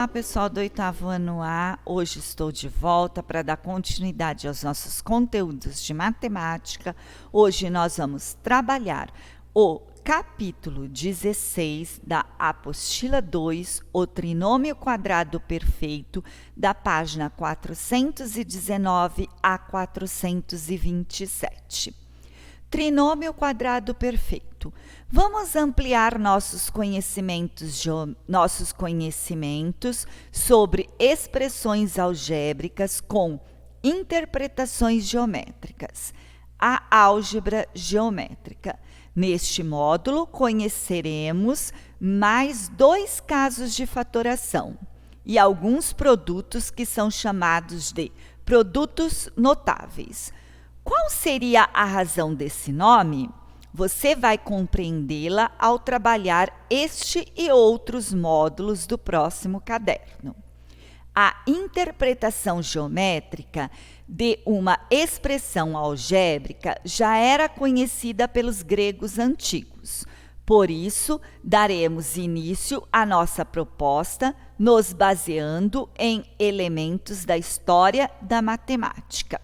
Olá, pessoal do oitavo ano A. Hoje estou de volta para dar continuidade aos nossos conteúdos de matemática. Hoje nós vamos trabalhar o capítulo 16 da apostila 2, o trinômio quadrado perfeito, da página 419 a 427. Trinômio quadrado perfeito. Vamos ampliar nossos conhecimentos sobre expressões algébricas com interpretações geométricas. A álgebra geométrica. Neste módulo, conheceremos mais 2 casos de fatoração e alguns produtos que são chamados de produtos notáveis. Qual seria a razão desse nome? Você vai compreendê-la ao trabalhar este e outros módulos do próximo caderno. A interpretação geométrica de uma expressão algébrica já era conhecida pelos gregos antigos. Por isso, daremos início à nossa proposta, nos baseando em elementos da história da matemática.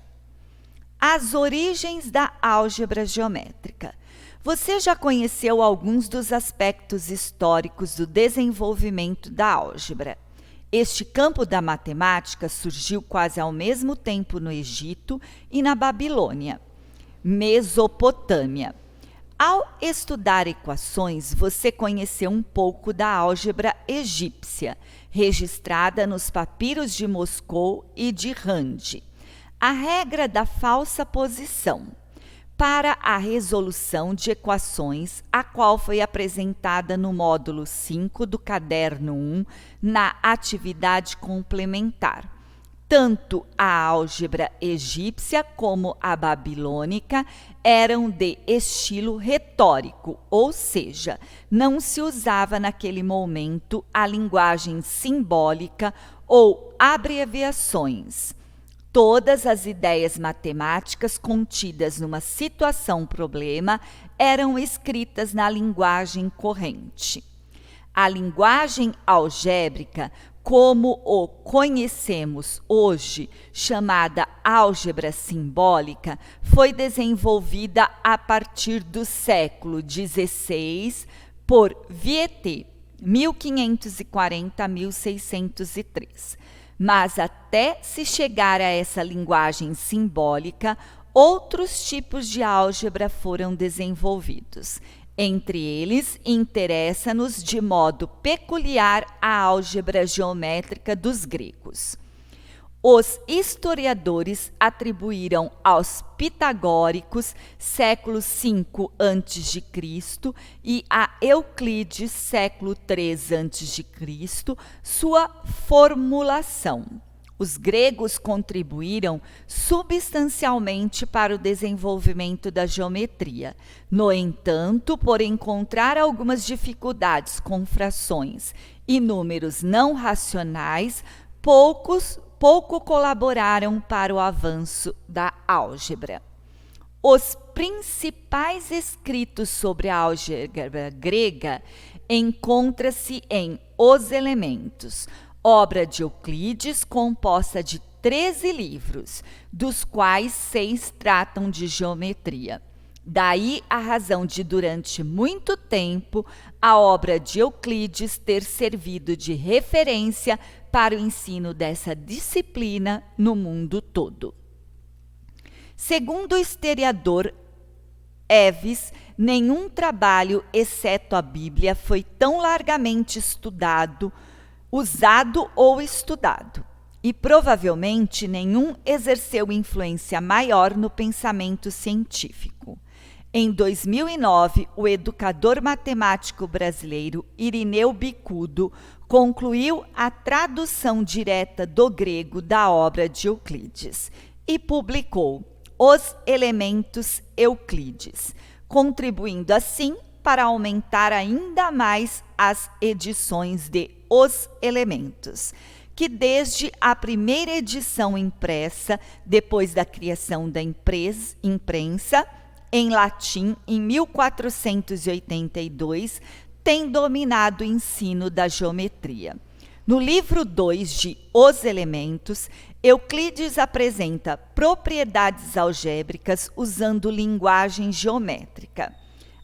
As origens da álgebra geométrica. Você já conheceu alguns dos aspectos históricos do desenvolvimento da álgebra. Este campo da matemática surgiu quase ao mesmo tempo no Egito e na Babilônia, Mesopotâmia. Ao estudar equações, você conheceu um pouco da álgebra egípcia, registrada nos papiros de Moscou e de Rand. A regra da falsa posição para a resolução de equações, a qual foi apresentada no módulo 5 do caderno 1, na atividade complementar. Tanto a álgebra egípcia como a babilônica eram de estilo retórico, ou seja, não se usava naquele momento a linguagem simbólica ou abreviações. Todas as ideias matemáticas contidas numa situação-problema eram escritas na linguagem corrente. A linguagem algébrica, como o conhecemos hoje, chamada álgebra simbólica, foi desenvolvida a partir do século XVI por Vieta, 1540 a 1603. Mas até se chegar a essa linguagem simbólica, outros tipos de álgebra foram desenvolvidos. Entre eles, interessa-nos de modo peculiar a álgebra geométrica dos gregos. Os historiadores atribuíram aos pitagóricos, século V a.C., e a Euclides, século III a.C., sua formulação. Os gregos contribuíram substancialmente para o desenvolvimento da geometria. No entanto, por encontrar algumas dificuldades com frações e números não racionais, pouco colaboraram para o avanço da álgebra. Os principais escritos sobre a álgebra grega encontram-se em Os Elementos, obra de Euclides, composta de 13 livros, dos quais 6 tratam de geometria. Daí a razão de, durante muito tempo, a obra de Euclides ter servido de referência para o ensino dessa disciplina no mundo todo. Segundo o historiador Eves, nenhum trabalho, exceto a Bíblia, foi tão largamente usado ou estudado, e provavelmente nenhum exerceu influência maior no pensamento científico. Em 2009, o educador matemático brasileiro Irineu Bicudo concluiu a tradução direta do grego da obra de Euclides e publicou Os Elementos Euclides, contribuindo assim para aumentar ainda mais as edições de Os Elementos, que desde a primeira edição impressa, depois da criação da imprensa, em latim, em 1482, tem dominado o ensino da geometria. No livro 2 de Os Elementos, Euclides apresenta propriedades algébricas usando linguagem geométrica.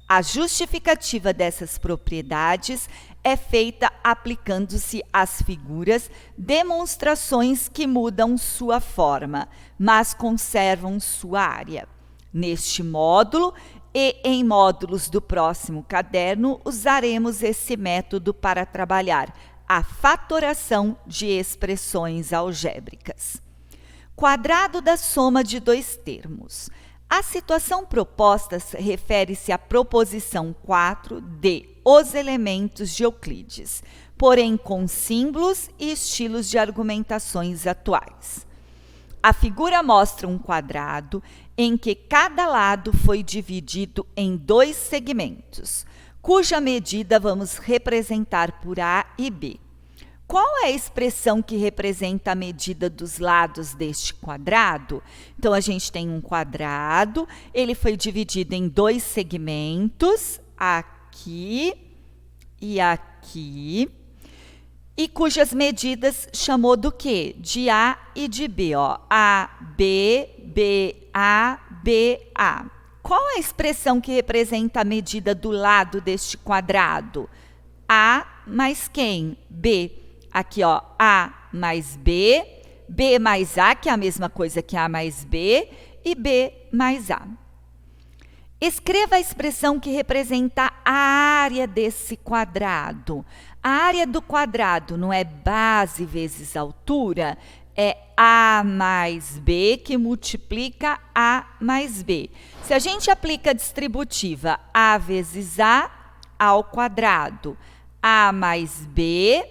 A justificativa dessas propriedades é feita aplicando-se às figuras demonstrações que mudam sua forma, mas conservam sua área. Neste módulo e em módulos do próximo caderno, usaremos esse método para trabalhar a fatoração de expressões algébricas. Quadrado da soma de dois termos. A situação proposta refere-se à proposição 4 de Os Elementos de Euclides, porém com símbolos e estilos de argumentações atuais. A figura mostra um quadrado em que cada lado foi dividido em dois segmentos, cuja medida vamos representar por A e B. Qual é a expressão que representa a medida dos lados deste quadrado? Então, a gente tem um quadrado, ele foi dividido em dois segmentos, aqui e aqui, e cujas medidas chamou do quê? De A e de B, ó. A, B, B, A, B, A. Qual é a expressão que representa a medida do lado deste quadrado? A mais quem? B. Aqui, ó, A mais B, B mais A, que é a mesma coisa que A mais B, e B mais A. Escreva a expressão que representa a área desse quadrado. A área do quadrado não é base vezes altura, é A mais B que multiplica A mais B. Se a gente aplica a distributiva A vezes A ao quadrado, A mais B,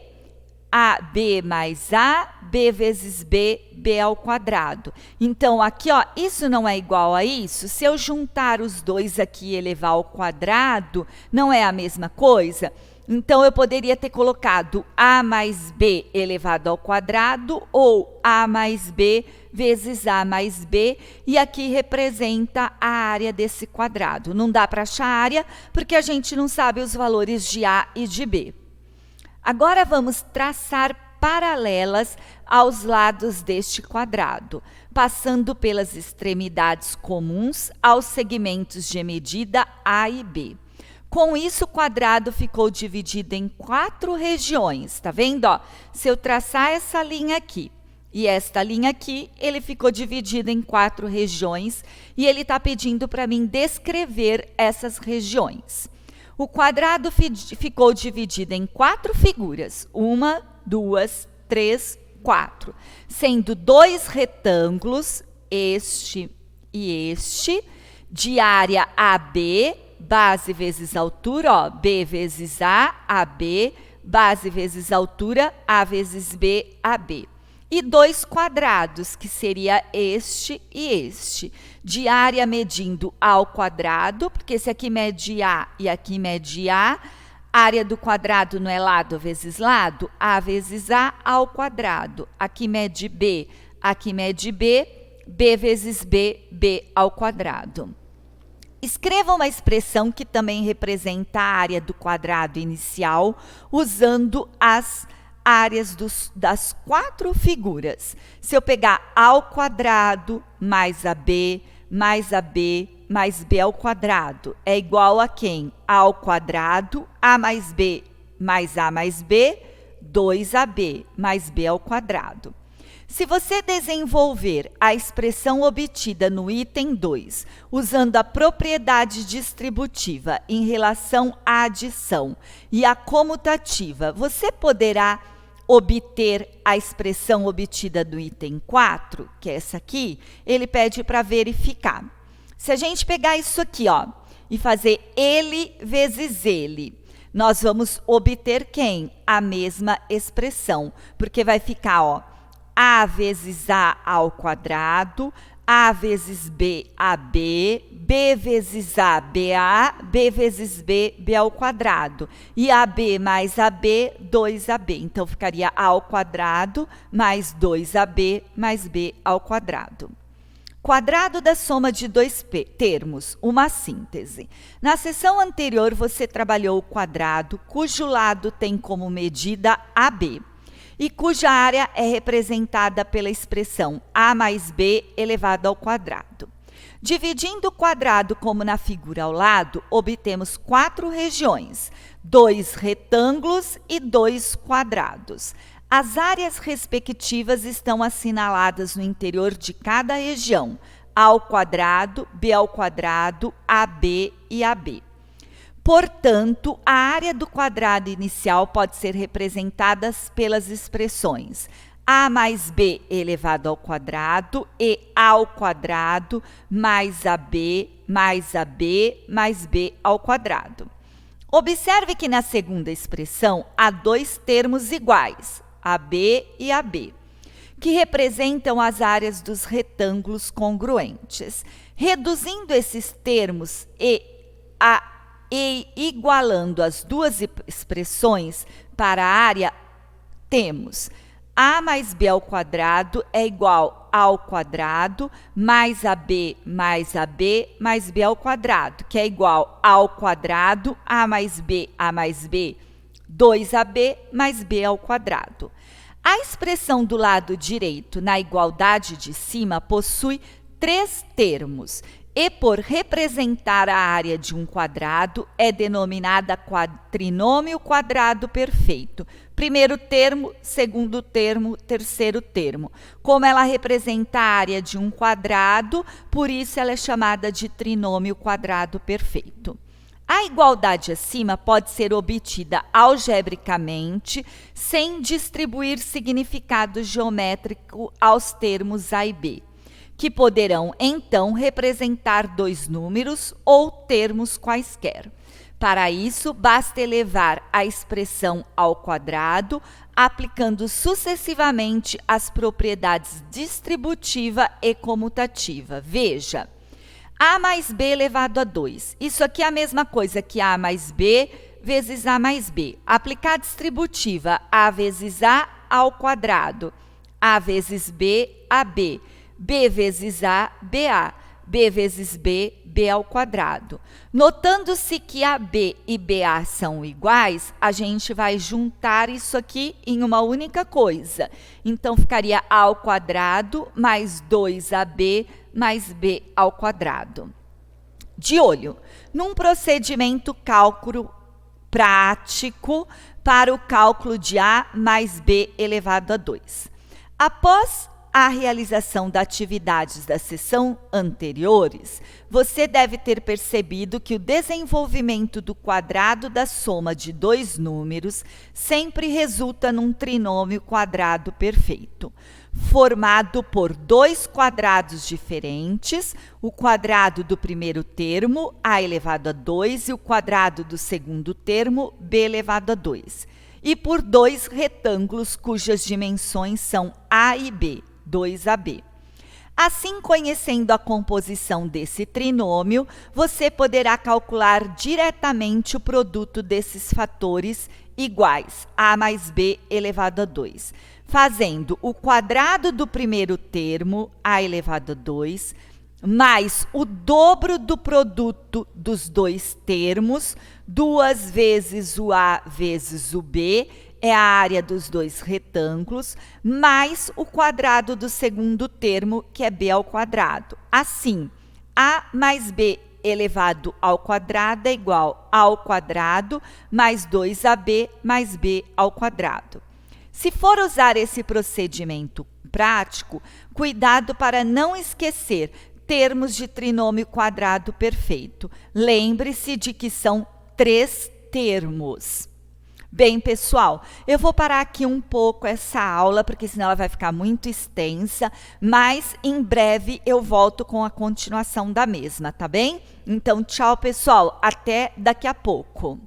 AB mais A, B vezes B, B ao quadrado. Então, aqui, ó, isso não é igual a isso? Se eu juntar os dois aqui e elevar ao quadrado, não é a mesma coisa? Então, eu poderia ter colocado A mais B elevado ao quadrado ou A mais B vezes A mais B, e aqui representa a área desse quadrado. Não dá para achar área, porque a gente não sabe os valores de A e de B. Agora vamos traçar paralelas aos lados deste quadrado, passando pelas extremidades comuns aos segmentos de medida A e B. Com isso, o quadrado ficou dividido em 4 regiões, tá vendo? Ó, se eu traçar essa linha aqui e esta linha aqui, ele ficou dividido em 4 regiões e ele está pedindo para mim descrever essas regiões. O quadrado ficou dividido em 4 figuras, 1, 2, 3, 4, sendo 2 retângulos, este e este, de área AB, base vezes altura, ó, B vezes A, AB, base vezes altura, A vezes B, AB. E 2 quadrados, que seria este e este, de área medindo A ao quadrado, porque esse aqui mede A e aqui mede A, área do quadrado não é lado vezes lado, A vezes A ao quadrado. Aqui mede B, aqui mede B, B vezes B, B ao quadrado. Escreva uma expressão que também representa a área do quadrado inicial, usando as áreas das 4 figuras. Se eu pegar A ao quadrado mais AB, mais AB, mais B ao quadrado, é igual a quem? A ao quadrado, A mais B, mais A mais B, 2AB, mais B ao quadrado. Se você desenvolver a expressão obtida no item 2, usando a propriedade distributiva em relação à adição e a comutativa, você poderá obter a expressão obtida do item 4, que é essa aqui, ele pede para verificar. Se a gente pegar isso aqui, ó, e fazer ele vezes ele, nós vamos obter quem? A mesma expressão, porque vai ficar, ó, A vezes A ao quadrado, A vezes B, AB, B vezes A, BA, B vezes B, B ao quadrado. E AB mais AB, 2AB. Então, ficaria A ao quadrado mais 2AB mais B ao quadrado. Quadrado da soma de 2 termos, uma síntese. Na seção anterior, você trabalhou o quadrado, cujo lado tem como medida AB. e cuja área é representada pela expressão a mais b elevado ao quadrado. Dividindo o quadrado como na figura ao lado, obtemos 4 regiões, 2 retângulos e 2 quadrados. As áreas respectivas estão assinaladas no interior de cada região, A ao quadrado, B ao quadrado, AB e AB. Portanto, a área do quadrado inicial pode ser representada pelas expressões a mais b elevado ao quadrado e a ao quadrado mais ab mais ab mais b ao quadrado. Observe que na segunda expressão há 2 termos iguais, AB e AB, que representam as áreas dos retângulos congruentes. Reduzindo esses termos e igualando as duas expressões para a área, temos a mais b ao quadrado é igual ao quadrado mais ab mais b ao quadrado, que é igual ao quadrado a mais b, 2ab mais b ao quadrado. A expressão do lado direito, na igualdade de cima, possui 3 termos e, por representar a área de um quadrado, é denominada trinômio quadrado perfeito. Primeiro termo, segundo termo, terceiro termo. Como ela representa a área de um quadrado, por isso ela é chamada de trinômio quadrado perfeito. A igualdade acima pode ser obtida algebricamente, sem distribuir significado geométrico aos termos A e B, que poderão, então, representar 2 números ou termos quaisquer. Para isso, basta elevar a expressão ao quadrado, aplicando sucessivamente as propriedades distributiva e comutativa. Veja, a mais b elevado a 2. Isso aqui é a mesma coisa que a mais b vezes a mais b. Aplicar a distributiva a vezes a ao quadrado, a vezes b, ab, b vezes a, ba, b vezes b, b ao quadrado. Notando-se que AB e BA são iguais, a gente vai juntar isso aqui em uma única coisa. Então, ficaria A ao quadrado mais 2AB mais B ao quadrado. De olho, num procedimento cálculo prático para o cálculo de A mais B elevado a 2. Após a realização das atividades da sessão anteriores, você deve ter percebido que o desenvolvimento do quadrado da soma de 2 números sempre resulta num trinômio quadrado perfeito, formado por 2 quadrados diferentes, o quadrado do primeiro termo, a elevado a 2, e o quadrado do segundo termo, b elevado a 2, e por 2 retângulos cujas dimensões são a e b, 2ab. Assim, conhecendo a composição desse trinômio, você poderá calcular diretamente o produto desses fatores iguais, a mais b elevado a 2, fazendo o quadrado do primeiro termo, a elevado a 2, mais o dobro do produto dos 2 termos, 2 vezes o a vezes o b, é a área dos 2 retângulos, mais o quadrado do segundo termo, que é b ao quadrado. Assim, a mais b elevado ao quadrado é igual ao quadrado mais 2ab mais b ao quadrado. Se for usar esse procedimento prático, cuidado para não esquecer termos de trinômio quadrado perfeito. Lembre-se de que são 3 termos. Bem, pessoal, eu vou parar aqui um pouco essa aula, porque senão ela vai ficar muito extensa, mas em breve eu volto com a continuação da mesma, tá bem? Então, tchau, pessoal, até daqui a pouco.